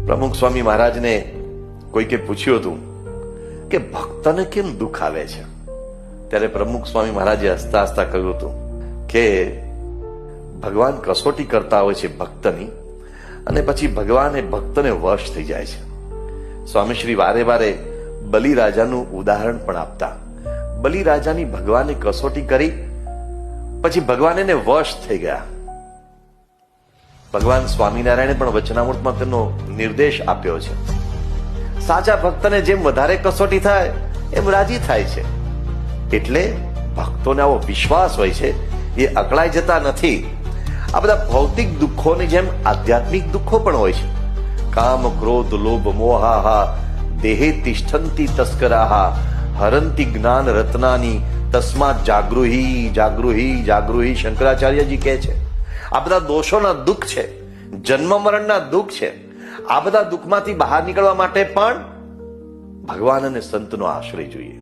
પ્રમુખ સ્વામી મહારાજને કોઈકે પૂછ્યું હતું કે ભક્તને કેમ દુઃખ આવે છે? ત્યારે પ્રમુખ સ્વામી મહારાજે હસતા હસતા કહ્યું હતું કે ભગવાન કસોટી કરતા હોય છે ભક્તની, અને પછી ભગવાન એ ભક્તને વશ થઈ જાય છે. સ્વામીશ્રી વારે વારે બલિરાજાનું ઉદાહરણ પણ આપતા. બલિરાજાની ભગવાને કસોટી કરી, પછી ભગવાન એને વશ થઈ ગયા. ભગવાન સ્વામિનારાયણે પણ વચનામૃતમાં તેનો નિર્દેશ આપ્યો છે. સાચા ભક્તને જેમ વધારે કસોટી થાય એમ રાજી થાય છે. એટલે ભક્તોને આવો વિશ્વાસ હોય છે, એ અકળાઈ જતા નથી. આ બધા ભૌતિક દુઃખોની જેમ આધ્યાત્મિક દુઃખો પણ હોય છે. કામ ક્રોધ લોભ મોહાહા દેહે તિષ્ઠંતિ તસ્કરાહા હરંતિ જ્ઞાન રત્નાની તસ્માત જાગૃહી જાગૃહી જાગૃહી. શંકરાચાર્યજી કહે છે આ બધા દોષોના દુઃખ છે, જન્મ મરણના દુઃખ છે. આ બધા દુઃખમાંથી બહાર નીકળવા માટે પણ ભગવાન અને સંતનો આશ્રય જોઈએ.